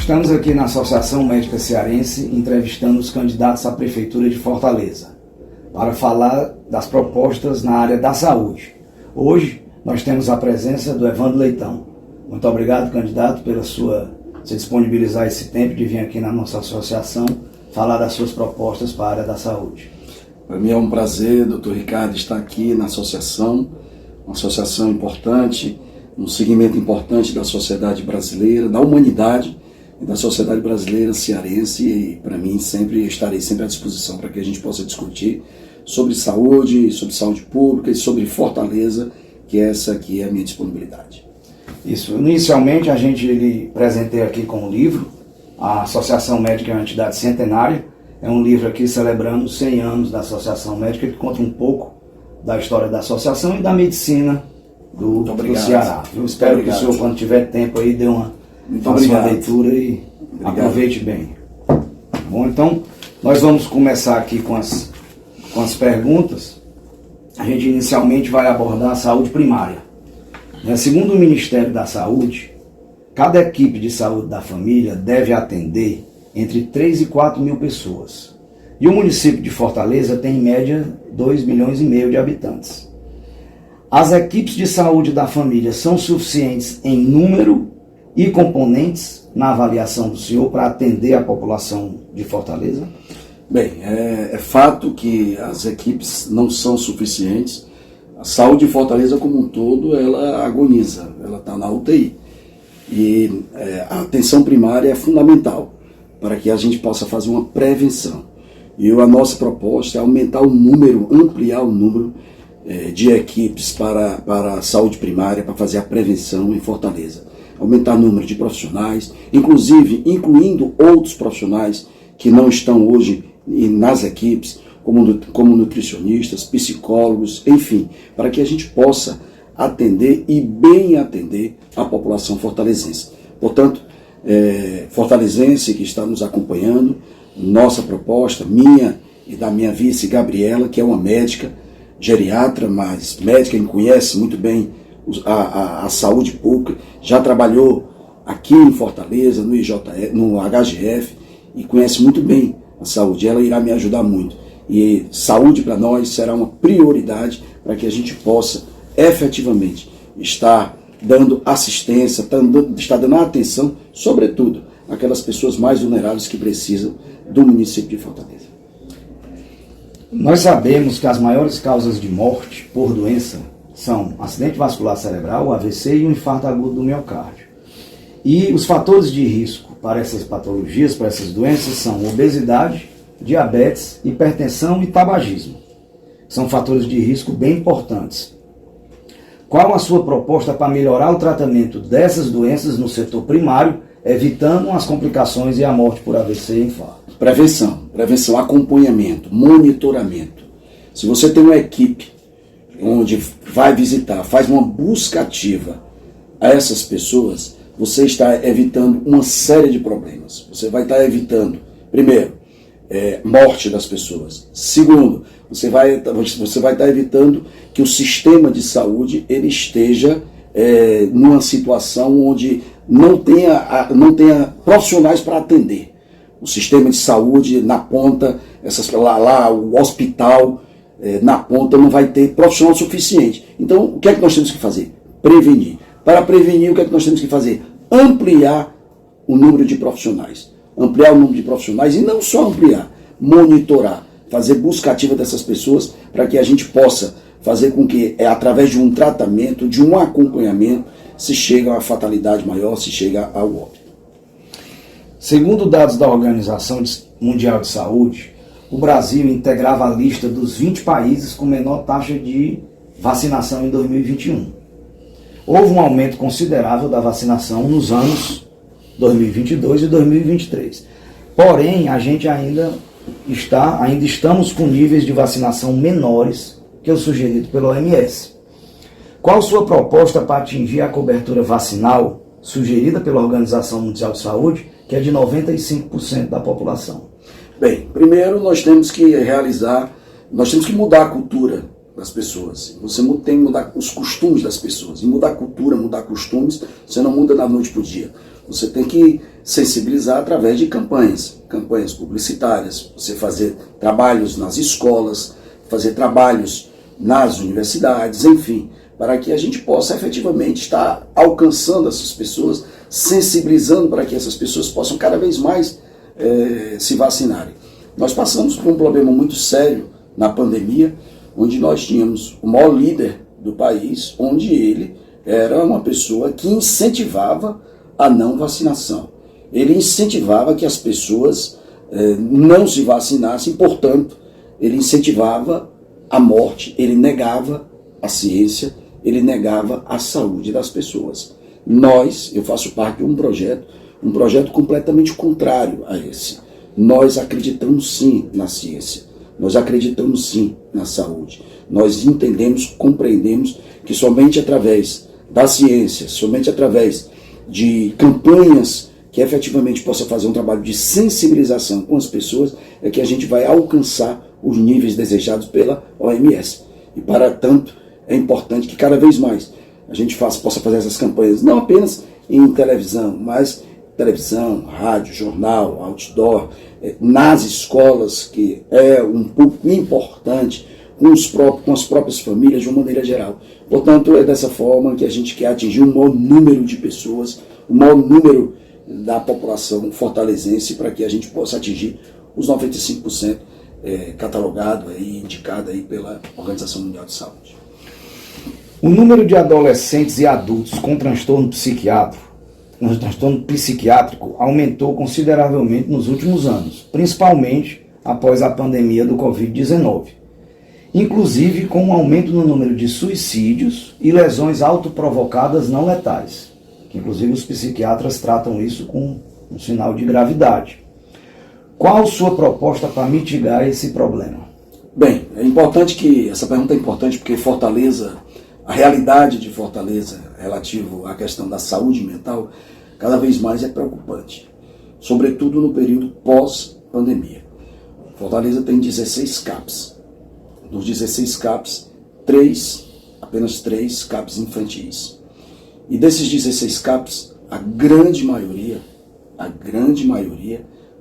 Estamos aqui na Associação Médica Cearense entrevistando os candidatos à Prefeitura de Fortaleza para falar das propostas na área da saúde. Hoje nós temos a presença do Evandro Leitão. Muito obrigado, candidato, pela se disponibilizar esse tempo de vir aqui na nossa associação falar das suas propostas para a área da saúde. Para mim é um prazer, doutor Ricardo, estar aqui na associação, uma associação importante, um segmento importante da sociedade brasileira, da humanidade e da sociedade brasileira cearense, e para mim estarei sempre à disposição para que a gente possa discutir sobre saúde pública e sobre Fortaleza, que essa aqui é a minha disponibilidade. Isso. Inicialmente a gente lhe apresentei aqui com o livro, a Associação Médica é uma entidade centenária, é um livro aqui celebrando os 100 anos da Associação Médica, que conta um pouco da história da associação e da medicina do Ceará. Eu espero que o senhor, quando tiver tempo aí, dê uma leitura e aproveite bem. Bom, então nós vamos começar aqui com as perguntas. A gente inicialmente vai abordar a saúde primária. Segundo o Ministério da Saúde, cada equipe de saúde da família deve atender entre 3 e 4 mil pessoas. E o município de Fortaleza tem em média 2,5 milhões de habitantes. As equipes de saúde da família são suficientes em número e componentes na avaliação do senhor para atender a população de Fortaleza? Bem, é fato que as equipes não são suficientes. A saúde de Fortaleza como um todo, ela agoniza, ela está na UTI. E a atenção primária é fundamental para que a gente possa fazer uma prevenção. E a nossa proposta é aumentar o número, ampliar o número de equipes para a saúde primária, para fazer a prevenção em Fortaleza. Aumentar o número de profissionais, inclusive incluindo outros profissionais que não estão hoje nas equipes, como nutricionistas, psicólogos, enfim, para que a gente possa atender e bem atender a população fortalezense. Portanto, fortalezense que está nos acompanhando, nossa proposta, minha e da minha vice Gabriela, que é uma médica, geriatra, mas médica que conhece muito bem a saúde pública, já trabalhou aqui em Fortaleza, no HGF, e conhece muito bem a saúde. Ela irá me ajudar muito. E saúde para nós será uma prioridade para que a gente possa efetivamente estar dando assistência, estar dando atenção, sobretudo, àquelas pessoas mais vulneráveis que precisam do município de Fortaleza. Nós sabemos que as maiores causas de morte por doença são acidente vascular cerebral, o AVC e o infarto agudo do miocárdio. E os fatores de risco para essas patologias, para essas doenças, são obesidade, diabetes, hipertensão e tabagismo. São fatores de risco bem importantes. Qual a sua proposta para melhorar o tratamento dessas doenças no setor primário, evitando as complicações e a morte por AVC e infarto? Prevenção, acompanhamento, monitoramento. Se você tem uma equipe onde vai visitar, faz uma busca ativa a essas pessoas, você está evitando uma série de problemas. Você vai estar evitando, primeiro, morte das pessoas. Segundo, você vai estar evitando que o sistema de saúde ele esteja numa situação onde não tenha profissionais para atender. O sistema de saúde na ponta, o hospital na ponta não vai ter profissional suficiente. Então, o que é que nós temos que fazer? Prevenir. Para prevenir, o que é que nós temos que fazer? Ampliar o número de profissionais. Ampliar o número de profissionais e não só ampliar, monitorar, fazer busca ativa dessas pessoas para que a gente possa fazer com que, através de um tratamento, de um acompanhamento, se chegue a uma fatalidade maior, se chega ao óbito. Segundo dados da Organização Mundial de Saúde, o Brasil integrava a lista dos 20 países com menor taxa de vacinação em 2021. Houve um aumento considerável da vacinação nos anos 2022 e 2023. Porém, a gente ainda estamos com níveis de vacinação menores que o sugerido pela OMS. Qual sua proposta para atingir a cobertura vacinal sugerida pela Organização Mundial de Saúde, que é de 95% da população? Bem, primeiro nós temos que mudar a cultura das pessoas. Você tem que mudar os costumes das pessoas. E mudar a cultura, mudar costumes, você não muda da noite para o dia. Você tem que sensibilizar através de campanhas publicitárias, você fazer trabalhos nas escolas, fazer trabalhos nas universidades, enfim, para que a gente possa efetivamente estar alcançando essas pessoas, sensibilizando para que essas pessoas possam cada vez mais se vacinarem. Nós passamos por um problema muito sério na pandemia, onde nós tínhamos o maior líder do país, onde ele era uma pessoa que incentivava a não vacinação. Ele incentivava que as pessoas não se vacinassem, portanto, ele incentivava a morte, ele negava a ciência, ele negava a saúde das pessoas. Eu faço parte de um projeto completamente contrário a esse. Nós acreditamos sim na ciência, nós acreditamos sim na saúde. Nós entendemos, compreendemos que somente através da ciência, somente através de campanhas que efetivamente possa fazer um trabalho de sensibilização com as pessoas, é que a gente vai alcançar os níveis desejados pela OMS. E para tanto, é importante que cada vez mais a gente possa fazer essas campanhas, não apenas em televisão, mas televisão, rádio, jornal, outdoor, nas escolas, que é um pouco importante, com as próprias famílias, de uma maneira geral. Portanto, é dessa forma que a gente quer atingir o maior número de pessoas, o maior número da população fortalezense, para que a gente possa atingir os 95% catalogado e indicado aí pela Organização Mundial de Saúde. O número de adolescentes e adultos com transtorno psiquiátrico aumentou consideravelmente nos últimos anos, principalmente após a pandemia do Covid-19, inclusive com um aumento no número de suicídios e lesões autoprovocadas não letais, que inclusive os psiquiatras tratam isso com um sinal de gravidade. Qual sua proposta para mitigar esse problema? Bem, essa pergunta é importante porque a realidade de Fortaleza relativo à questão da saúde mental, cada vez mais é preocupante, sobretudo no período pós-pandemia. Fortaleza tem 16 CAPs. Dos 16 CAPs, apenas 3 CAPs infantis. E desses 16 CAPs, a grande maioria,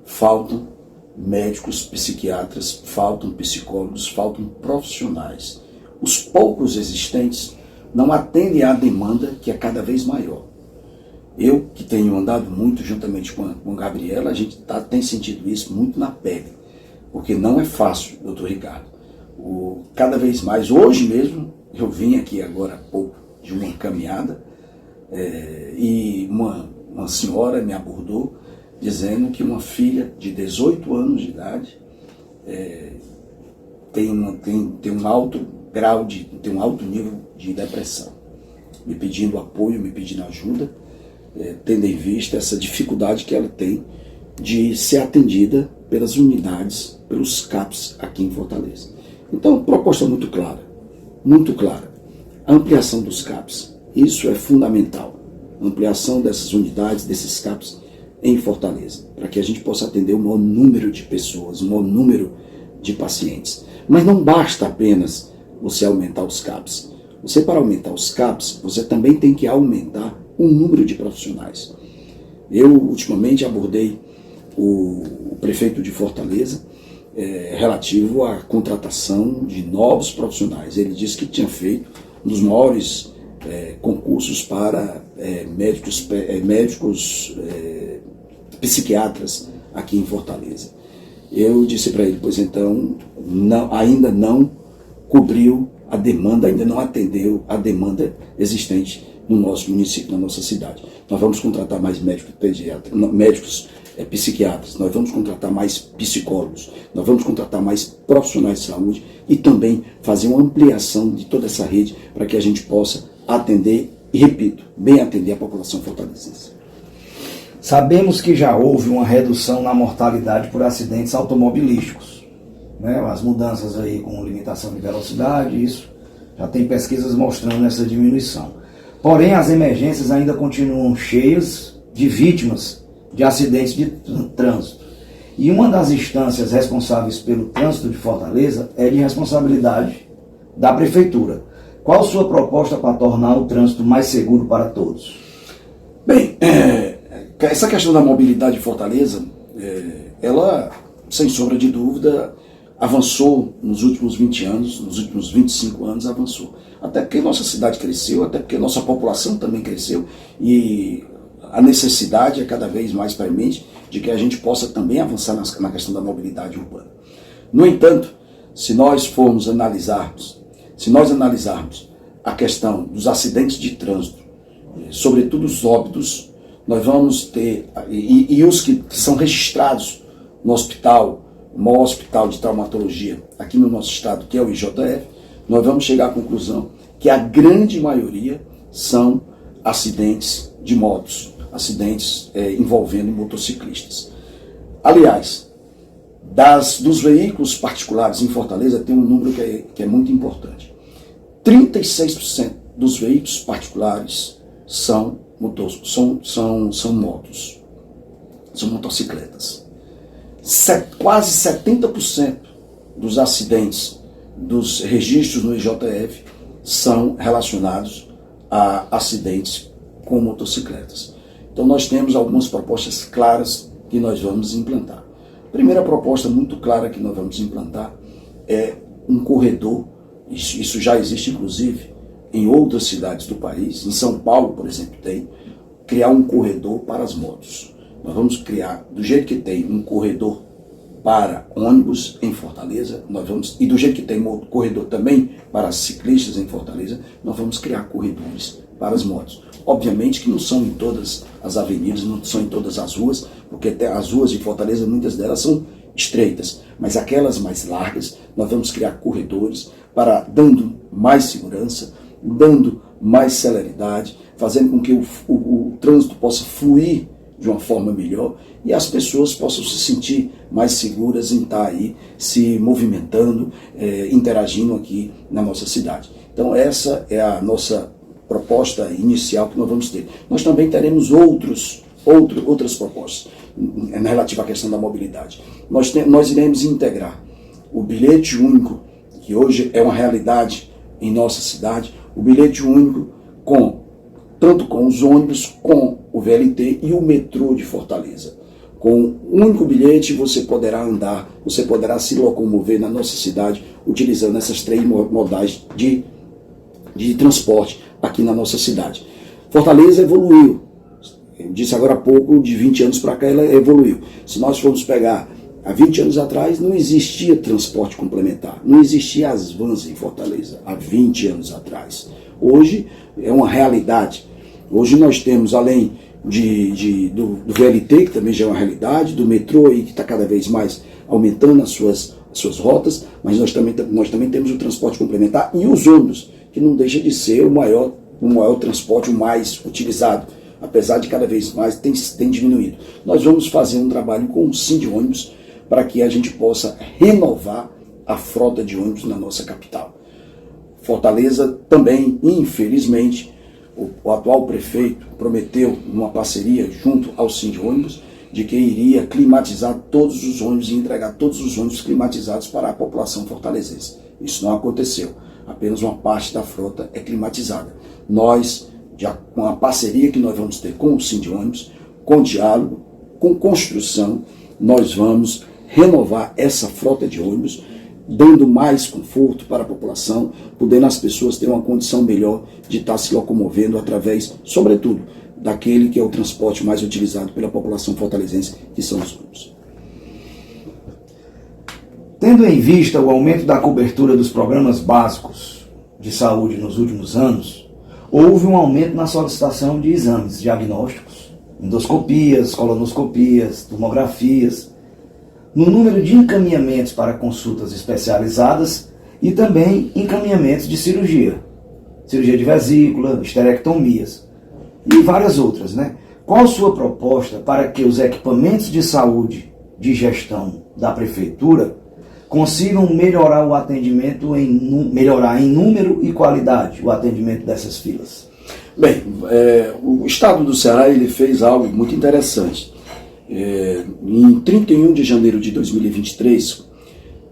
faltam médicos, psiquiatras, faltam psicólogos, faltam profissionais. Os poucos existentes não atendem à demanda, que é cada vez maior. Eu, que tenho andado muito juntamente com a Gabriela, a gente tem sentido isso muito na pele, porque não é fácil, doutor Ricardo. Cada vez mais, hoje mesmo, eu vim aqui agora há pouco de uma caminhada, e uma senhora me abordou dizendo que uma filha de 18 anos de idade tem um alto nível de depressão, me pedindo apoio, me pedindo ajuda, tendo em vista essa dificuldade que ela tem de ser atendida pelas unidades, pelos CAPs aqui em Fortaleza. Então, proposta muito clara, a ampliação dos CAPs, isso é fundamental, a ampliação dessas unidades, desses CAPs em Fortaleza, para que a gente possa atender o maior número de pessoas, o maior número de pacientes. Mas não basta apenas você aumentar os CAPs. Para aumentar os CAPs, você também tem que aumentar o número de profissionais. Eu, ultimamente, abordei o prefeito de Fortaleza relativo à contratação de novos profissionais. Ele disse que tinha feito um dos maiores concursos para médicos psiquiatras aqui em Fortaleza. Eu disse para ele, pois então, ainda não cobriu a demanda, ainda não atendeu a demanda existente no nosso município, na nossa cidade. Nós vamos contratar mais médicos psiquiatras, nós vamos contratar mais psicólogos, nós vamos contratar mais profissionais de saúde e também fazer uma ampliação de toda essa rede para que a gente possa atender, e repito, bem atender a população fortalezense. Sabemos que já houve uma redução na mortalidade por acidentes automobilísticos, né? As mudanças aí com limitação de velocidade, isso já tem pesquisas mostrando essa diminuição. Porém, as emergências ainda continuam cheias de vítimas de acidentes de trânsito. E uma das instâncias responsáveis pelo trânsito de Fortaleza é de responsabilidade da Prefeitura. Qual a sua proposta para tornar o trânsito mais seguro para todos? Bem, essa questão da mobilidade em Fortaleza, ela, sem sombra de dúvida, avançou nos últimos 20 anos, nos últimos 25 anos avançou. Até porque nossa cidade cresceu, até porque nossa população também cresceu e a necessidade é cada vez mais premente de que a gente possa também avançar na questão da mobilidade urbana. No entanto, se nós analisarmos a questão dos acidentes de trânsito, sobretudo os óbitos, nós vamos ter, e os que são registrados no hospital, o maior hospital de traumatologia aqui no nosso estado, que é o IJF, nós vamos chegar à conclusão que a grande maioria são acidentes de motos, acidentes envolvendo motociclistas. Aliás, dos veículos particulares em Fortaleza tem um número que é muito importante. 36% dos veículos particulares são motos, são motocicletas. Quase 70% dos acidentes dos registros no IJF são relacionados a acidentes com motocicletas. Então nós temos algumas propostas claras que nós vamos implantar. A primeira proposta muito clara que nós vamos implantar é um corredor, isso já existe inclusive em outras cidades do país, em São Paulo, por exemplo, criar um corredor para as motos. Nós vamos criar, do jeito que tem um corredor para ônibus em Fortaleza, e do jeito que tem um corredor também para ciclistas em Fortaleza, nós vamos criar corredores para as motos. Obviamente que não são em todas as avenidas, não são em todas as ruas, porque até as ruas de Fortaleza, muitas delas são estreitas, mas aquelas mais largas, nós vamos criar corredores dando mais segurança, dando mais celeridade, fazendo com que o trânsito possa fluir de uma forma melhor e as pessoas possam se sentir mais seguras em estar aí se movimentando, interagindo aqui na nossa cidade. Então essa é a nossa proposta inicial que nós vamos ter. Nós também teremos outras propostas relativas à questão da mobilidade. Nós iremos integrar o bilhete único, que hoje é uma realidade em nossa cidade, o bilhete único tanto com os ônibus, com o VLT e o metrô de Fortaleza. Com um único bilhete você poderá andar, você poderá se locomover na nossa cidade utilizando essas 3 modais de transporte aqui na nossa cidade. Fortaleza evoluiu. Eu disse agora há pouco, de 20 anos para cá ela evoluiu. Se nós formos pegar há 20 anos atrás, não existia transporte complementar, não existia as vans em Fortaleza, há 20 anos atrás. Hoje é uma realidade. Hoje nós temos, além do VLT, que também já é uma realidade, do metrô, aí, que está cada vez mais aumentando as suas rotas, mas nós também temos o transporte complementar e os ônibus, que não deixa de ser o maior transporte, o mais utilizado, apesar de cada vez mais tem diminuído. Nós vamos fazer um trabalho com o Sindônibus para que a gente possa renovar a frota de ônibus na nossa capital. Fortaleza também, infelizmente, o atual prefeito prometeu, numa parceria junto ao Sindônibus, de que iria climatizar todos os ônibus e entregar todos os ônibus climatizados para a população fortalezense. Isso não aconteceu. Apenas uma parte da frota é climatizada. Nós, com a parceria que nós vamos ter com o Sindônibus, com diálogo, com construção, nós vamos renovar essa frota de ônibus, dando mais conforto para a população, podendo as pessoas ter uma condição melhor de estar se locomovendo através, sobretudo, daquele que é o transporte mais utilizado pela população fortalezense, que são os ônibus. Tendo em vista o aumento da cobertura dos programas básicos de saúde nos últimos anos, houve um aumento na solicitação de exames diagnósticos, endoscopias, colonoscopias, tomografias, no número de encaminhamentos para consultas especializadas e também encaminhamentos de cirurgia de vesícula, esterectomias e várias outras, né? Qual a sua proposta para que os equipamentos de saúde de gestão da prefeitura consigam melhorar o atendimento, melhorar em número e qualidade o atendimento dessas filas? Bem, o Estado do Ceará ele fez algo muito interessante. Em 31 de janeiro de 2023,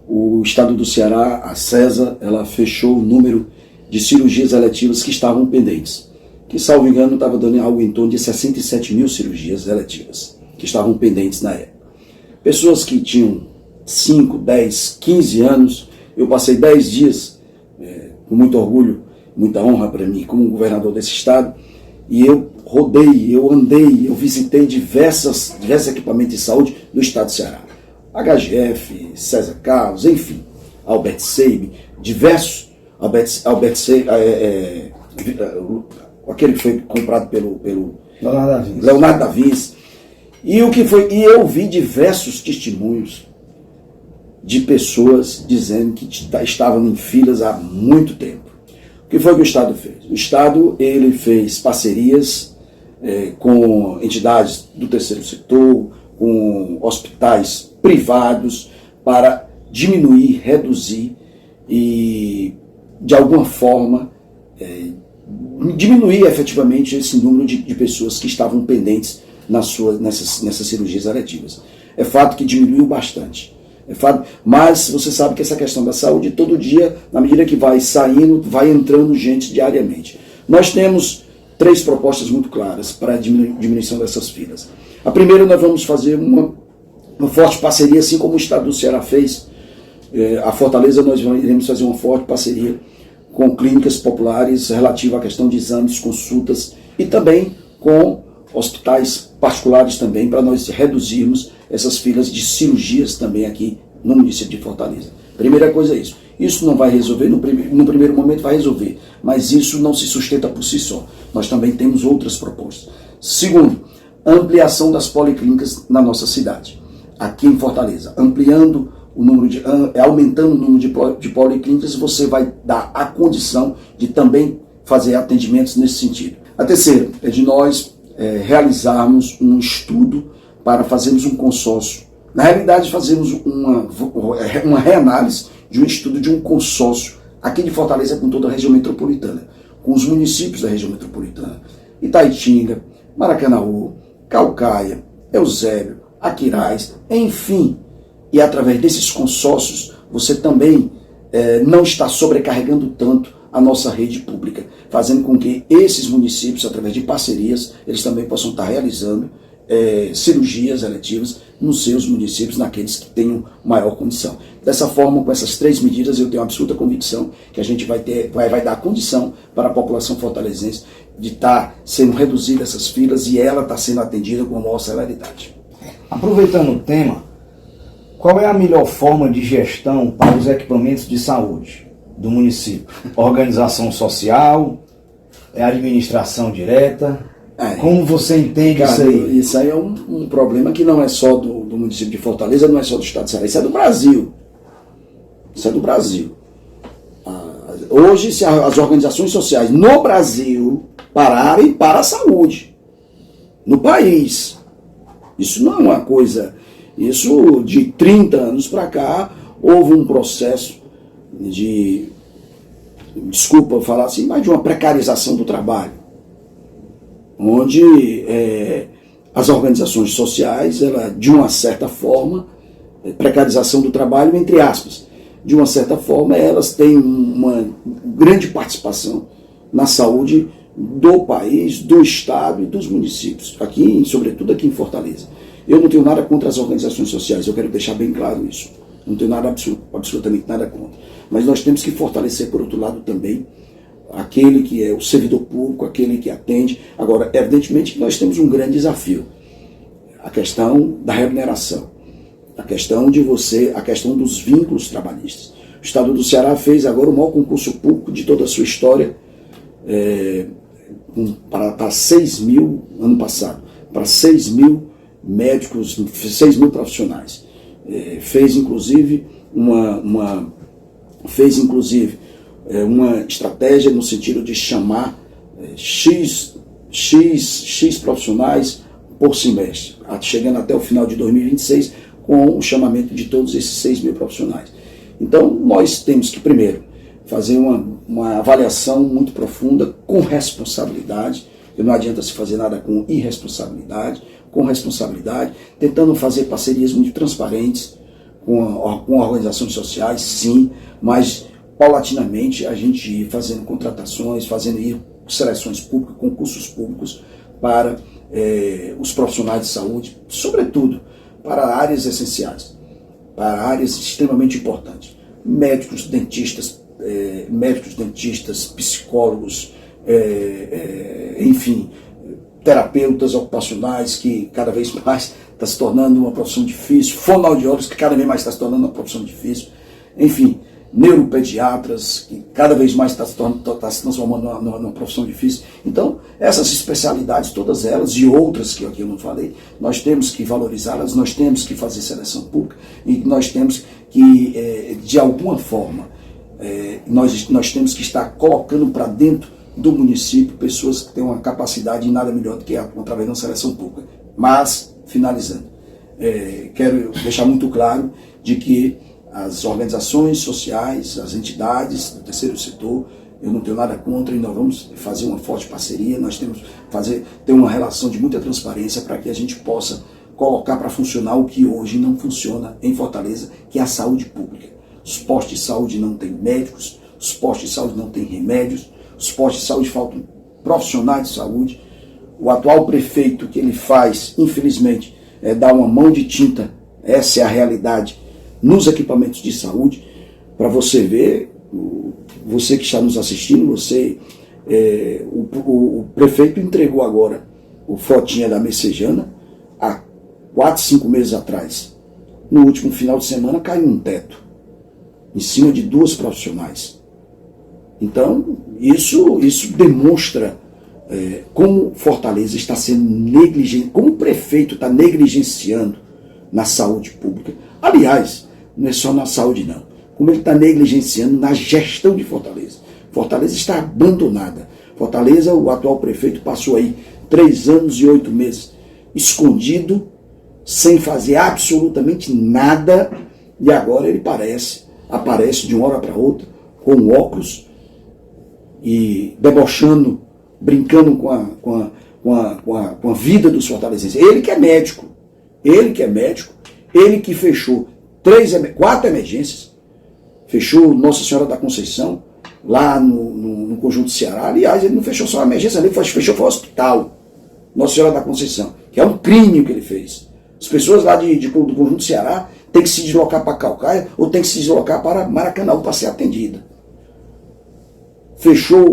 o estado do Ceará, a CESA, ela fechou o número de cirurgias eletivas que estavam pendentes, que, salvo engano, estava dando algo em torno de 67 mil cirurgias eletivas, que estavam pendentes na época. Pessoas que tinham 5, 10, 15 anos, eu passei 10 dias, com muito orgulho, muita honra para mim, como governador desse estado, e eu rodei, eu andei, eu visitei diversos equipamentos de saúde do estado do Ceará. HGF, César Carlos, enfim, Albert Seib, diversos, aquele que foi comprado pelo Leonardo da Vinci. E eu vi diversos testemunhos de pessoas dizendo que estavam em filas há muito tempo. O que foi que o Estado fez? O Estado ele fez parcerias com entidades do terceiro setor, com hospitais privados, para diminuir, reduzir e, de alguma forma, diminuir efetivamente esse número de pessoas que estavam pendentes nessas cirurgias eletivas. É fato que diminuiu bastante. É fato, mas você sabe que essa questão da saúde, todo dia, na medida que vai saindo, vai entrando gente diariamente. Nós temos 3 propostas muito claras para a diminuição dessas filas. A primeira, nós vamos fazer uma forte parceria, assim como o estado do Ceará fez. A Fortaleza, nós iremos fazer uma forte parceria com clínicas populares relativa à questão de exames, consultas e também com hospitais particulares também, para nós reduzirmos essas filas de cirurgias também aqui no município de Fortaleza. Primeira coisa é isso. Isso não vai resolver, no primeiro momento vai resolver, mas isso não se sustenta por si só. Nós também temos outras propostas. Segundo, ampliação das policlínicas na nossa cidade, aqui em Fortaleza. Aumentando o número de policlínicas, você vai dar a condição de também fazer atendimentos nesse sentido. A terceira é de nós realizarmos um estudo para fazermos um consórcio. Na realidade, fazemos uma reanálise de um estudo de um consórcio aqui de Fortaleza com toda a região metropolitana, com os municípios da região metropolitana, Itaitinga, Maracanaú, Caucaia, Eusébio, Aquiraz, enfim. E através desses consórcios, você também não está sobrecarregando tanto a nossa rede pública, fazendo com que esses municípios, através de parcerias, eles também possam estar realizando cirurgias eletivas nos seus municípios, naqueles que tenham maior condição. Dessa forma, com essas 3 medidas, eu tenho absoluta convicção que a gente vai dar condição para a população fortalezense de estar sendo reduzida essas filas e ela está sendo atendida com a maior celeridade. Aproveitando o tema, qual é a melhor forma de gestão para os equipamentos de saúde do município? Organização social, administração direta? Como você entende, cara, isso aí? Isso aí é um problema que não é só do município de Fortaleza, não é só do estado de Ceará, isso é do Brasil. Isso é do Brasil. Hoje, se as organizações sociais no Brasil pararem para a saúde, no país, isso não é uma coisa, isso de 30 anos para cá, houve um processo de, desculpa falar assim, mas de uma precarização do trabalho, onde as organizações sociais, ela, de uma certa forma, precarização do trabalho, entre aspas, de uma certa forma, elas têm uma grande participação na saúde do país, do estado e dos municípios, aqui, sobretudo aqui em Fortaleza. Eu não tenho nada contra as organizações sociais, eu quero deixar bem claro isso. Não tenho nada, absolutamente nada contra. Mas nós temos que fortalecer, por outro lado, também aquele que é o servidor público, aquele que atende. Agora, evidentemente que nós temos um grande desafio. A questão da remuneração. A questão dos vínculos trabalhistas. O estado do Ceará fez agora o maior concurso público de toda a sua história, para 6 mil, ano passado, para 6 mil médicos, 6 mil profissionais. Fez inclusive uma estratégia no sentido de chamar X profissionais por semestre, chegando até o final de 2026 com o chamamento de todos esses 6 mil profissionais. Então, nós temos que, primeiro, fazer uma avaliação muito profunda, com responsabilidade, porque não adianta se fazer nada com irresponsabilidade, com responsabilidade, tentando fazer parcerias muito transparentes com organizações sociais, sim, mas paulatinamente a gente ir fazendo contratações, fazendo ir seleções públicas, concursos públicos para os profissionais de saúde, sobretudo para áreas essenciais, para áreas extremamente importantes. Médicos, dentistas, psicólogos, enfim, terapeutas ocupacionais, que cada vez mais está se tornando uma profissão difícil, fonoaudiólogos, que cada vez mais está se tornando uma profissão difícil, enfim, neuropediatras, que cada vez mais está se transformando numa profissão difícil. Então, essas especialidades, todas elas, e outras que aqui eu não falei, nós temos que valorizá-las, nós temos que fazer seleção pública, e nós temos que, de alguma forma, nós temos que estar colocando para dentro do município pessoas que têm uma capacidade e nada melhor do que através da seleção pública. Mas, finalizando, quero deixar muito claro de que as organizações sociais, as entidades do terceiro setor, eu não tenho nada contra e nós vamos fazer uma forte parceria, nós temos que ter uma relação de muita transparência para que a gente possa colocar para funcionar o que hoje não funciona em Fortaleza, que é a saúde pública. Os postos de saúde não têm médicos, os postos de saúde não têm remédios, os postos de saúde faltam profissionais de saúde. O atual prefeito, o que ele faz, infelizmente, é dar uma mão de tinta, essa é a realidade, nos equipamentos de saúde, para você ver, você que está nos assistindo, o prefeito entregou agora o Fotinha da Messejana há 4, 5 meses atrás. No último final de semana caiu um teto em cima de 2 profissionais. Então, isso demonstra como Fortaleza está sendo negligente, como o prefeito está negligenciando na saúde pública. Aliás, não é só na saúde não, como ele está negligenciando na gestão de Fortaleza. Fortaleza está abandonada. Fortaleza, o atual prefeito passou aí 3 anos e 8 meses escondido, sem fazer absolutamente nada, e agora ele aparece de uma hora para outra, com óculos e debochando, brincando com a vida dos fortalezenses. Ele que é médico, ele que fechou 4 emergências, fechou Nossa Senhora da Conceição, lá no Conjunto Ceará. Aliás, ele não fechou só a emergência, ele fechou o hospital, Nossa Senhora da Conceição, que é um crime que ele fez. As pessoas lá do Conjunto Ceará têm que se deslocar para Calcaia ou têm que se deslocar para Maracanã para ser atendida. Fechou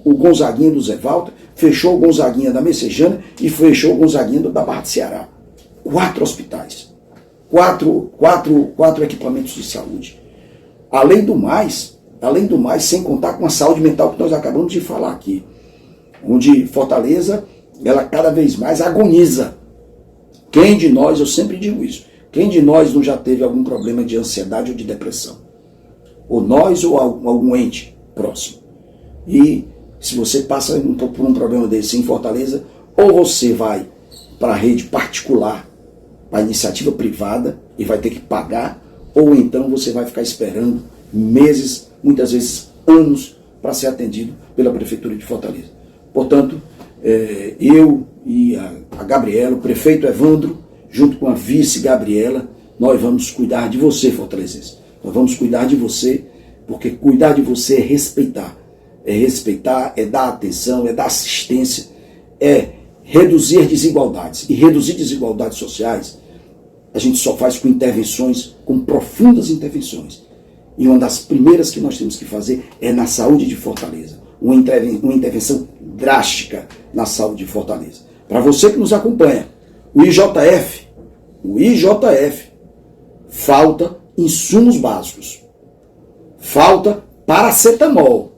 o Gonzaguinha do Zé Walter, fechou o Gonzaguinha da Messejana e fechou o Gonzaguinha da Barra de Ceará. 4 hospitais. 4 equipamentos de saúde. Além do mais, sem contar com a saúde mental que nós acabamos de falar aqui, onde Fortaleza, ela cada vez mais agoniza. Quem de nós, eu sempre digo isso, quem de nós não já teve algum problema de ansiedade ou de depressão? Ou nós ou algum ente próximo. E se você passa por um problema desse em Fortaleza, ou você vai para a rede particular, para a iniciativa privada, e vai ter que pagar, ou então você vai ficar esperando meses, muitas vezes anos, para ser atendido pela Prefeitura de Fortaleza. Portanto, eu e a Gabriela, o prefeito Evandro, junto com a vice Gabriela, nós vamos cuidar de você, fortalezense. Nós vamos cuidar de você, porque cuidar de você é respeitar. É respeitar, é dar atenção, é dar assistência, é reduzir desigualdades. E reduzir desigualdades sociais, a gente só faz com intervenções, com profundas intervenções. E uma das primeiras que nós temos que fazer é na saúde de Fortaleza. Uma intervenção drástica na saúde de Fortaleza. Para você que nos acompanha, o IJF, falta insumos básicos. Falta paracetamol.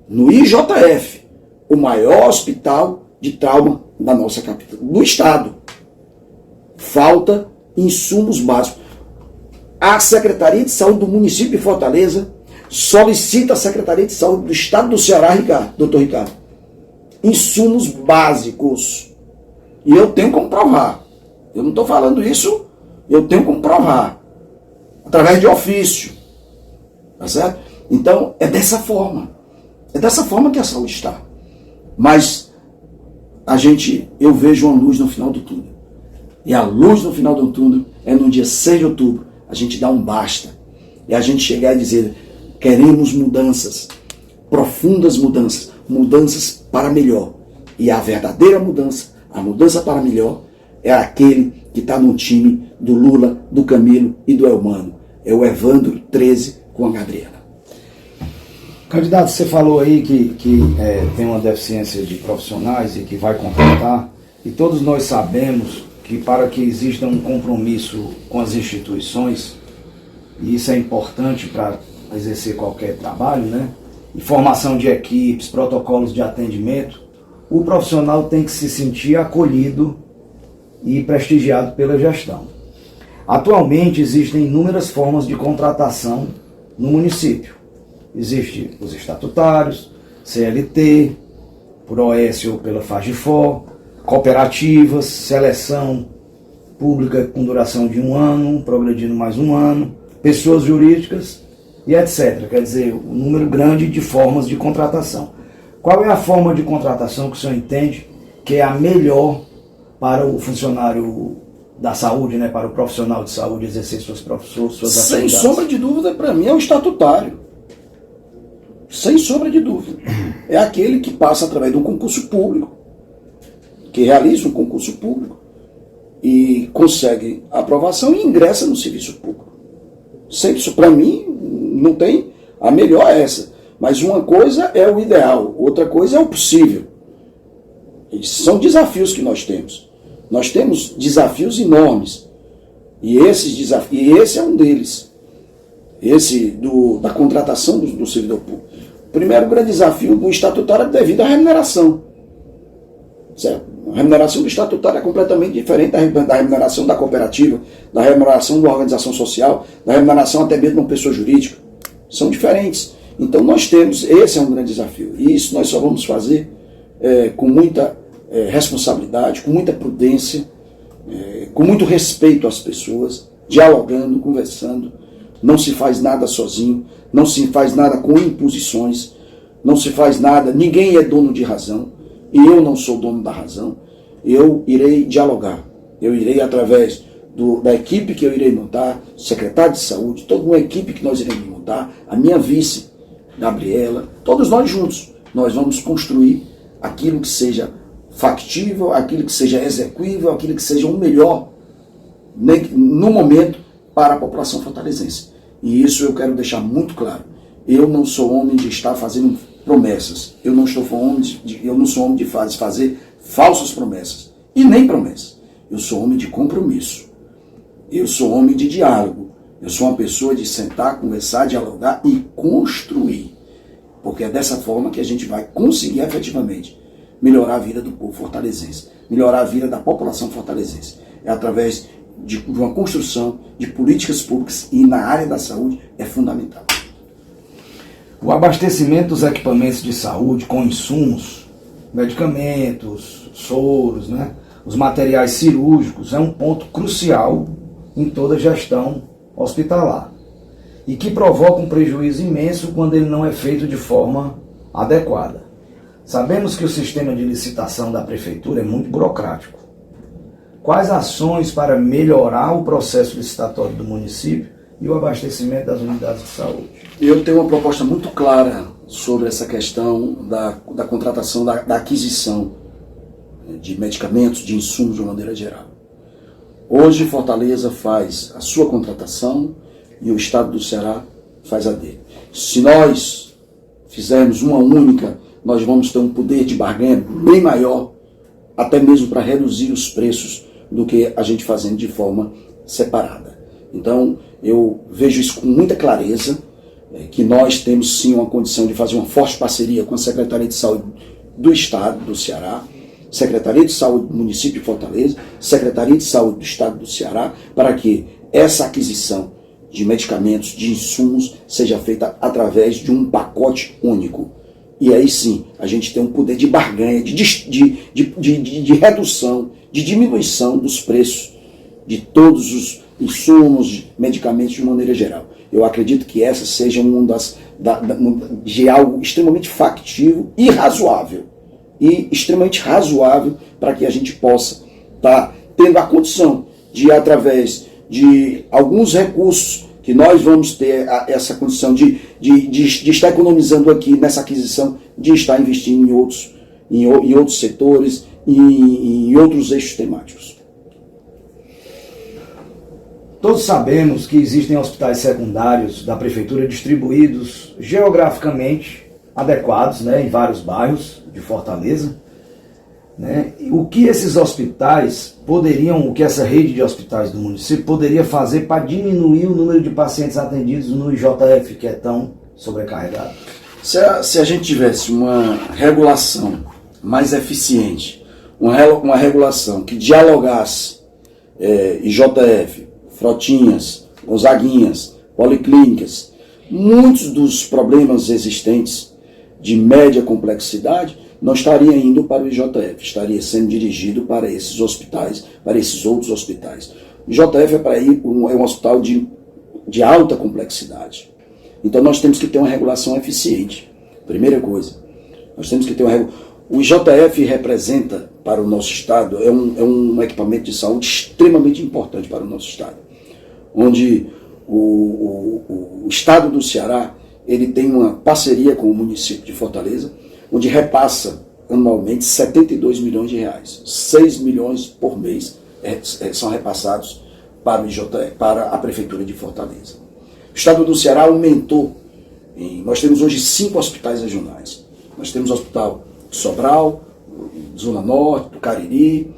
No IJF, o maior hospital de trauma da nossa capital, do estado. Falta insumos básicos. A Secretaria de Saúde do município de Fortaleza solicita a Secretaria de Saúde do estado do Ceará, doutor Ricardo, insumos básicos. E eu tenho como provar. Eu não estou falando isso, eu tenho como provar. Através de ofício. Tá certo? Então, é dessa forma. É dessa forma que a saúde está. Mas eu vejo uma luz no final do túnel. E a luz no final do túnel é no dia 6 de outubro, a gente dar um basta. É a gente chegar e dizer, queremos mudanças, profundas mudanças, mudanças para melhor. E a verdadeira mudança, a mudança para melhor, é aquele que está no time do Lula, do Camilo e do Elmano. É o Evandro 13 com a Gabriela. Candidato, você falou aí que tem uma deficiência de profissionais e que vai contratar, e todos nós sabemos que para que exista um compromisso com as instituições, e isso é importante para exercer qualquer trabalho, né? E formação de equipes, protocolos de atendimento, o profissional tem que se sentir acolhido e prestigiado pela gestão. Atualmente existem inúmeras formas de contratação no município. Existem os estatutários, CLT, por OS ou pela FAGFOR, cooperativas, seleção pública com duração de 1 ano, progredindo mais 1 ano, pessoas jurídicas e etc. Quer dizer, um número grande de formas de contratação. Qual é a forma de contratação que o senhor entende que é a melhor para o funcionário da saúde, né, para o profissional de saúde exercer suas atividades? Sem sombra de dúvida, para mim, é o estatutário. Sem sombra de dúvida. É aquele que passa através de um concurso público, que realiza um concurso público e consegue aprovação e ingressa no serviço público. Sempre isso, para mim, não tem, a melhor é essa. Mas uma coisa é o ideal, outra coisa é o possível. E são desafios que nós temos. Nós temos desafios enormes. E esse é um deles. Esse da contratação do servidor público. O primeiro grande desafio do estatutário é devido à remuneração. Certo? A remuneração do estatutário é completamente diferente da remuneração da cooperativa, da remuneração da organização social, da remuneração até mesmo de uma pessoa jurídica. São diferentes. Então nós temos, esse é um grande desafio. E isso nós só vamos fazer com muita responsabilidade, com muita prudência, com muito respeito às pessoas, dialogando, conversando. Não se faz nada sozinho, não se faz nada com imposições, não se faz nada, ninguém é dono de razão, e eu não sou dono da razão. Eu irei dialogar, eu irei através da equipe que eu irei montar, secretário de saúde, toda uma equipe que nós iremos montar, a minha vice, Gabriela, todos nós juntos, nós vamos construir aquilo que seja factível, aquilo que seja execuível, aquilo que seja o melhor no momento para a população fortalezense. E isso eu quero deixar muito claro. Eu não sou homem de estar fazendo promessas. Eu não sou homem de fazer falsas promessas. E nem promessas. Eu sou homem de compromisso. Eu sou homem de diálogo. Eu sou uma pessoa de sentar, conversar, dialogar e construir. Porque é dessa forma que a gente vai conseguir efetivamente melhorar a vida do povo fortalezense, melhorar a vida da população fortalezense. É através de uma construção de políticas públicas e na área da saúde é fundamental. O abastecimento dos equipamentos de saúde com insumos, medicamentos, soros, né, os materiais cirúrgicos é um ponto crucial em toda gestão hospitalar e que provoca um prejuízo imenso quando ele não é feito de forma adequada. Sabemos que o sistema de licitação da prefeitura é muito burocrático. Quais ações para melhorar o processo licitatório do município e o abastecimento das unidades de saúde? Eu tenho uma proposta muito clara sobre essa questão da contratação, da aquisição de medicamentos, de insumos de uma maneira geral. Hoje Fortaleza faz a sua contratação e o Estado do Ceará faz a dele. Se nós fizermos uma única, nós vamos ter um poder de barganha bem maior, até mesmo para reduzir os preços do que a gente fazendo de forma separada. Então, eu vejo isso com muita clareza, que nós temos sim uma condição de fazer uma forte parceria com a Secretaria de Saúde do Estado do Ceará, Secretaria de Saúde do município de Fortaleza, Secretaria de Saúde do Estado do Ceará, para que essa aquisição de medicamentos, de insumos, seja feita através de um pacote único. E aí sim, a gente tem um poder de barganha, de redução, de diminuição dos preços de todos os insumos, medicamentos de maneira geral. Eu acredito que essa seja de algo extremamente factível e razoável. E extremamente razoável para que a gente possa estar tendo a condição de, através de alguns recursos que nós vamos ter essa condição de estar economizando aqui nessa aquisição, de estar investindo em outros setores, em outros eixos temáticos. Todos sabemos que existem hospitais secundários da Prefeitura distribuídos geograficamente adequados, né, em vários bairros de Fortaleza. Né? O que esses hospitais poderiam, o que essa rede de hospitais do município poderia fazer para diminuir o número de pacientes atendidos no IJF, que é tão sobrecarregado? Se a gente tivesse uma regulação mais eficiente, uma regulação que dialogasse IJF, Frotinhas, Gonzaguinhas, policlínicas, muitos dos problemas existentes de média complexidade não estaria indo para o IJF, estaria sendo dirigido para esses hospitais, para esses outros hospitais. O IJF é um hospital de alta complexidade. Então nós temos que ter uma regulação eficiente. Primeira coisa, nós temos que ter uma regulação. O IJF representa para o nosso estado, é um equipamento de saúde extremamente importante para o nosso estado, onde o estado do Ceará ele tem uma parceria com o município de Fortaleza, onde repassa anualmente 72 milhões de reais. 6 milhões por mês são repassados para o IJF, para a Prefeitura de Fortaleza. O estado do Ceará aumentou. Nós temos hoje 5 hospitais regionais. Nós temos o Hospital de Sobral, Zona Norte, do Cariri,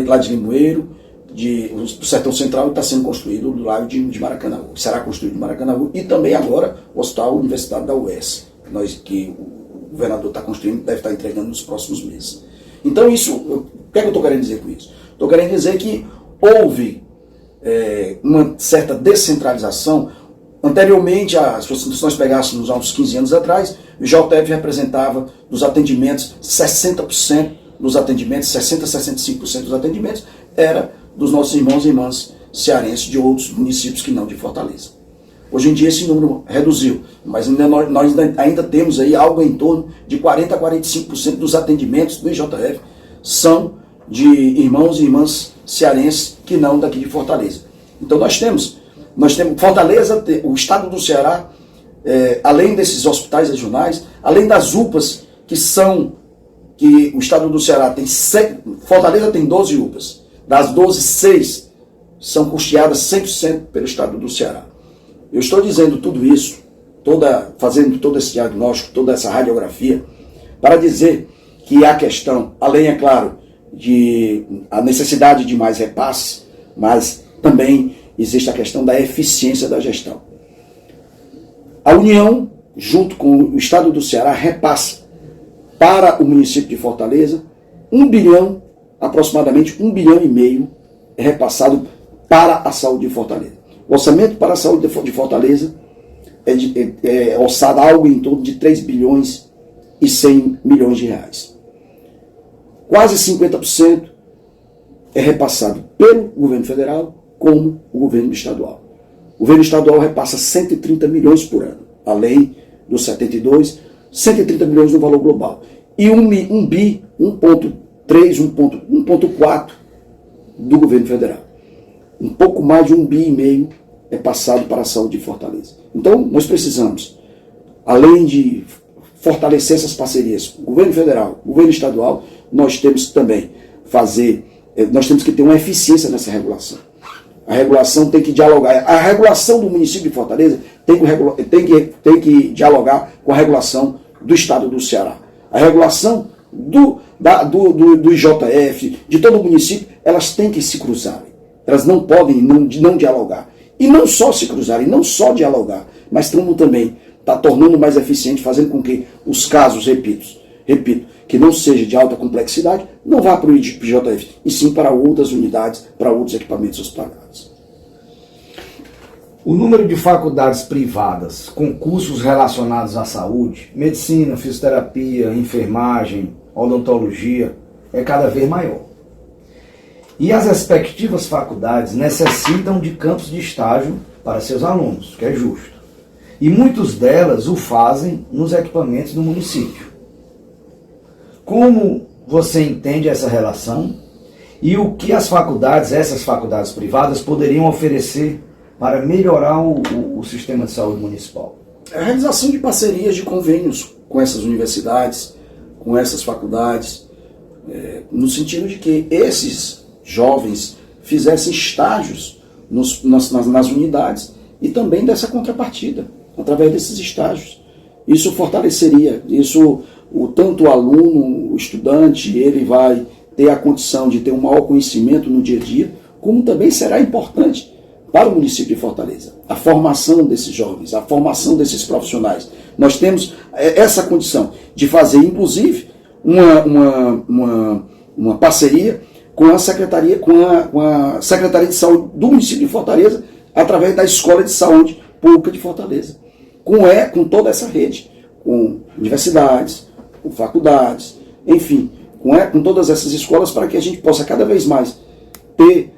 lá de Limoeiro, do Sertão Central, está sendo construído do lado de Maracanaú. Será construído em Maracanaú e também agora o Hospital Universitário da UES, que o governador está construindo, deve estar entregando nos próximos meses. Então isso, o que é que eu estou querendo dizer com isso? Estou querendo dizer que houve uma certa descentralização. Anteriormente, se nós pegássemos há uns 15 anos atrás, o IJF representava dos atendimentos 60% dos atendimentos, 60% a 65% dos atendimentos era dos nossos irmãos e irmãs cearenses de outros municípios que não de Fortaleza. Hoje em dia esse número reduziu, mas nós ainda temos aí algo em torno de 40% a 45% dos atendimentos do IJF são de irmãos e irmãs cearenses que não daqui de Fortaleza. Então nós temos Fortaleza, o estado do Ceará, além desses hospitais regionais, além das UPAs que o estado do Ceará tem, Fortaleza tem 12 UPAs. Das 12, 6 são custeadas 100% pelo estado do Ceará. Eu estou dizendo tudo isso, fazendo todo esse diagnóstico, toda essa radiografia, para dizer que a questão, além, é claro, de a necessidade de mais repasses, mas também existe a questão da eficiência da gestão. A União, junto com o estado do Ceará, repassa para o município de Fortaleza 1 bilhão, aproximadamente 1,5 bilhão é repassado para a saúde de Fortaleza. O orçamento para a saúde de Fortaleza é orçado algo em torno de 3 bilhões e 100 milhões de reais. Quase 50% é repassado pelo governo federal como o governo estadual. O governo estadual repassa 130 milhões por ano, além dos 72, 130 milhões no valor global. E 1,3, 1,4 do governo federal. Um pouco mais de 1,5 bilhão é passado para a saúde de Fortaleza. Então, nós precisamos, além de fortalecer essas parcerias, o governo federal, o governo estadual, nós temos também nós temos que ter uma eficiência nessa regulação. A regulação tem que dialogar. A regulação do município de Fortaleza tem que dialogar com a regulação do estado do Ceará. A regulação do IJF, de todo o município, elas têm que se cruzarem. Elas não podem não dialogar. E não só se cruzarem, não só dialogar, mas como também está tornando mais eficiente, fazendo com que os casos, repito, que não seja de alta complexidade, não vá para o IJF, e sim para outras unidades, para outros equipamentos hospitalares. O número de faculdades privadas com cursos relacionados à saúde, medicina, fisioterapia, enfermagem, odontologia, é cada vez maior. E as respectivas faculdades necessitam de campos de estágio para seus alunos, que é justo. E muitas delas o fazem nos equipamentos do município. Como você entende essa relação? E o que as faculdades, essas faculdades privadas, poderiam oferecer para melhorar o sistema de saúde municipal? A realização de parcerias, de convênios com essas universidades, com essas faculdades, no sentido de que esses jovens fizessem estágios nas unidades e também dessa contrapartida, através desses estágios. Isso fortaleceria, tanto o aluno, o estudante, ele vai ter a condição de ter um maior conhecimento no dia a dia, como também será importante para o município de Fortaleza. A formação desses jovens, a formação desses profissionais. Nós temos essa condição de fazer, inclusive, uma parceria com a Secretaria de Saúde do município de Fortaleza, através da Escola de Saúde Pública de Fortaleza. Com toda essa rede, com universidades, com faculdades, enfim, com todas essas escolas, para que a gente possa cada vez mais ter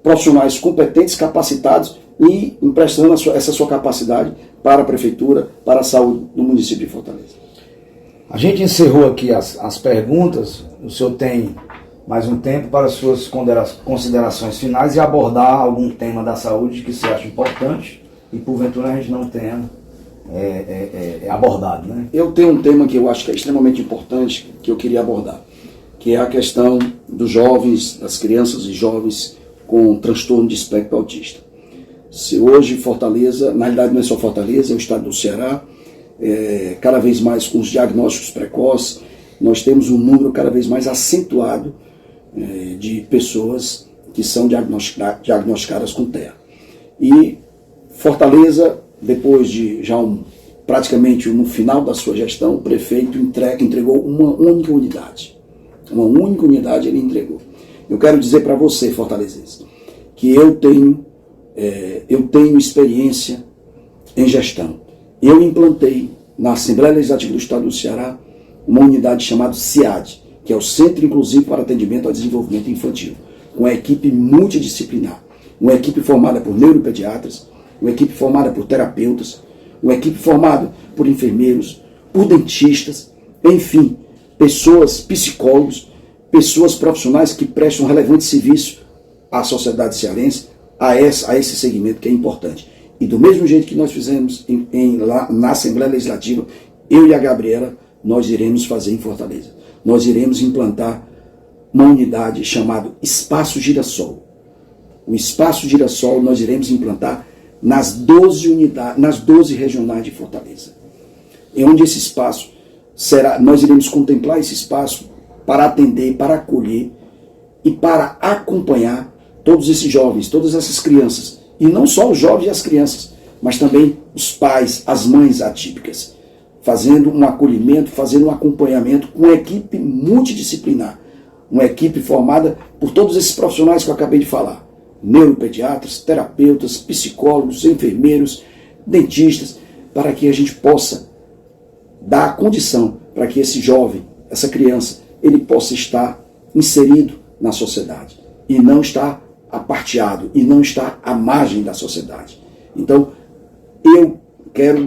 profissionais competentes, capacitados e emprestando essa sua capacidade para a Prefeitura, para a saúde do município de Fortaleza. A gente encerrou aqui as perguntas. O senhor tem mais um tempo para as suas considerações finais e abordar algum tema da saúde que você acha importante e porventura a gente não tenha abordado, né? Eu tenho um tema que eu acho que é extremamente importante, que eu queria abordar, que é a questão dos jovens, das crianças e jovens com transtorno de espectro autista. Se hoje Fortaleza, na realidade não é só Fortaleza, é o estado do Ceará, cada vez mais com os diagnósticos precoces, nós temos um número cada vez mais acentuado de pessoas que são diagnosticadas com TEA. E Fortaleza, depois de já praticamente no final da sua gestão, o prefeito entregou uma única unidade. Uma única unidade ele entregou. Eu quero dizer para você, fortalezense, que eu tenho experiência em gestão. Eu implantei na Assembleia Legislativa do Estado do Ceará uma unidade chamada CIAD, que é o Centro Inclusivo para Atendimento ao Desenvolvimento Infantil, uma equipe multidisciplinar, uma equipe formada por neuropediatras, uma equipe formada por terapeutas, uma equipe formada por enfermeiros, por dentistas, enfim, pessoas, psicólogos, pessoas profissionais que prestam relevante serviço à sociedade cearense, a esse segmento que é importante. E do mesmo jeito que nós fizemos lá na Assembleia Legislativa, eu e a Gabriela, nós iremos fazer em Fortaleza. Nós iremos implantar uma unidade chamada Espaço Girassol. O Espaço Girassol nós iremos implantar nas 12 regionais de Fortaleza. É onde esse espaço nós iremos contemplar esse espaço para atender, para acolher e para acompanhar todos esses jovens, todas essas crianças. E não só os jovens e as crianças, mas também os pais, as mães atípicas, fazendo um acolhimento, fazendo um acompanhamento com uma equipe multidisciplinar, uma equipe formada por todos esses profissionais que eu acabei de falar, neuropediatras, terapeutas, psicólogos, enfermeiros, dentistas, para que a gente possa dar a condição para que esse jovem, essa criança, ele possa estar inserido na sociedade e não estar aparteado e não estar à margem da sociedade. Então, eu quero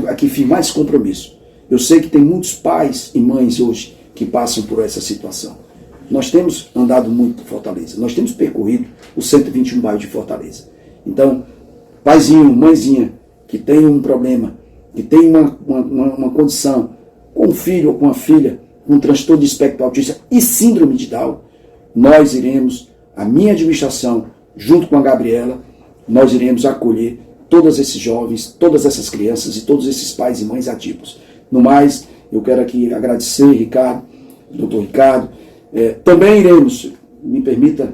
aqui firmar esse compromisso. Eu sei que tem muitos pais e mães hoje que passam por essa situação. Nós temos andado muito por Fortaleza, nós temos percorrido os 121 bairros de Fortaleza. Então, paizinho, mãezinha, que tem um problema, que tem uma condição com um filho ou com uma filha, com transtorno de espectro autista e síndrome de Down, nós iremos, a minha administração, junto com a Gabriela, nós iremos acolher todos esses jovens, todas essas crianças e todos esses pais e mães ativos. No mais, eu quero aqui agradecer, Ricardo, doutor Ricardo. Também iremos, me permita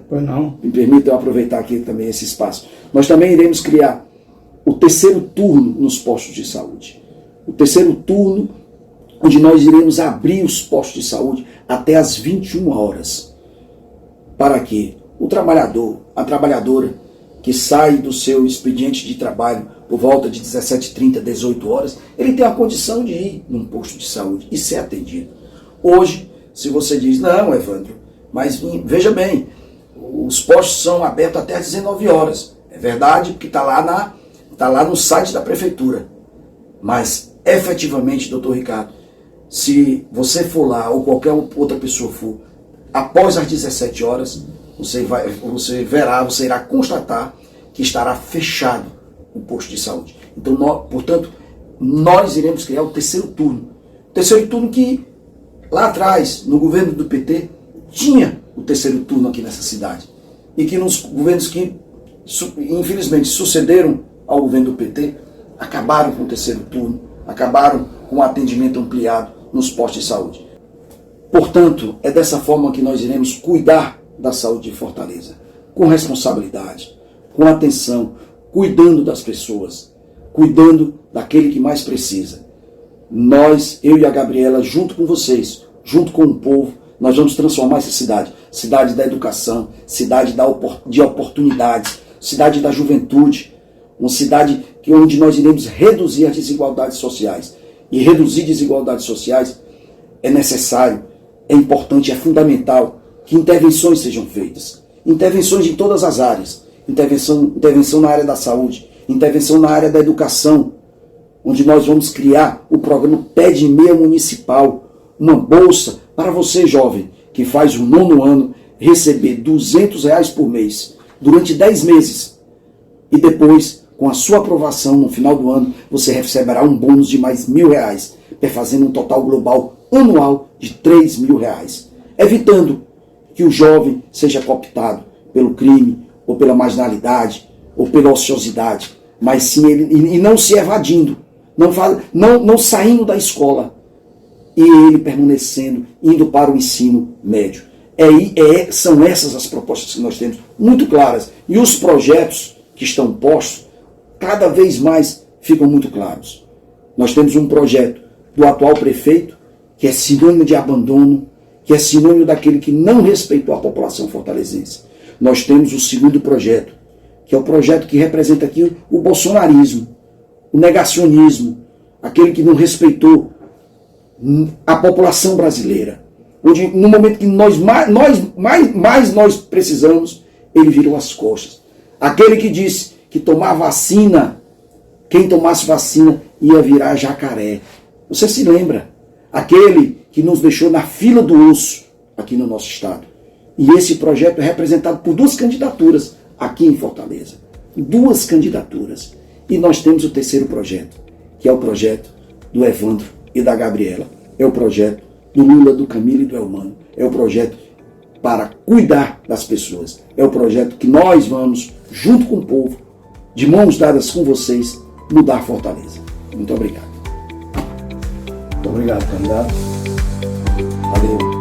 eu aproveitar aqui também esse espaço. Nós também iremos criar o terceiro turno nos postos de saúde. O terceiro turno, onde nós iremos abrir os postos de saúde até às 21 horas. Para que o trabalhador, a trabalhadora, que sai do seu expediente de trabalho por volta de 17h30, 18 horas, ele tenha a condição de ir num posto de saúde e ser atendido. Hoje, se você diz, não, Evandro, mas veja bem, os postos são abertos até às 19 horas. É verdade, porque está lá no site da prefeitura. Mas, efetivamente, doutor Ricardo, se você for lá ou qualquer outra pessoa for, após as 17 horas, você irá constatar que estará fechado o posto de saúde. Então, portanto, nós iremos criar o terceiro turno. O terceiro turno que, lá atrás, no governo do PT, tinha o terceiro turno aqui nessa cidade. E que nos governos que, infelizmente, sucederam ao governo do PT, acabaram com o terceiro turno, acabaram com o atendimento ampliado nos postos de saúde. Portanto, é dessa forma que nós iremos cuidar da saúde de Fortaleza, com responsabilidade, com atenção, cuidando das pessoas, cuidando daquele que mais precisa. Nós, eu e a Gabriela, junto com vocês, junto com o povo, nós vamos transformar essa cidade. Cidade da educação, cidade de oportunidades, cidade da juventude, uma cidade onde nós iremos reduzir as desigualdades sociais. E reduzir desigualdades sociais é necessário, é importante, é fundamental que intervenções sejam feitas. Intervenções em todas as áreas. Intervenção na área da saúde, intervenção na área da educação, onde nós vamos criar o programa Pé de Meia Municipal, uma bolsa para você, jovem, que faz o 9º ano, receber R$200 por mês, durante 10 meses. E depois, com a sua aprovação no final do ano, você receberá um bônus de mais R$1.000, fazendo um total global anual de R$3.000, evitando que o jovem seja cooptado pelo crime, ou pela marginalidade, ou pela ociosidade, mas sim ele não se evadindo, não saindo da escola, e ele permanecendo, indo para o ensino médio. São essas as propostas que nós temos, muito claras, e os projetos que estão postos, cada vez mais ficam muito claros. Nós temos um projeto do atual prefeito, que é sinônimo de abandono, que é sinônimo daquele que não respeitou a população fortalezense. Nós temos o segundo projeto, que é o projeto que representa aqui o bolsonarismo, o negacionismo, aquele que não respeitou a população brasileira. Onde, no momento que nós mais precisamos, ele virou as costas. Aquele que disse que tomar vacina, quem tomasse vacina ia virar jacaré. Você se lembra? Aquele que nos deixou na fila do osso aqui no nosso estado. E esse projeto é representado por 2 candidaturas aqui em Fortaleza. 2 candidaturas. E nós temos o terceiro projeto, que é o projeto do Evandro e da Gabriela. É o projeto do Lula, do Camilo e do Elmano. É o projeto para cuidar das pessoas. É o projeto que nós vamos, junto com o povo, de mãos dadas com vocês, mudar Fortaleza. Muito obrigado. Muito obrigado, candidato. Valeu.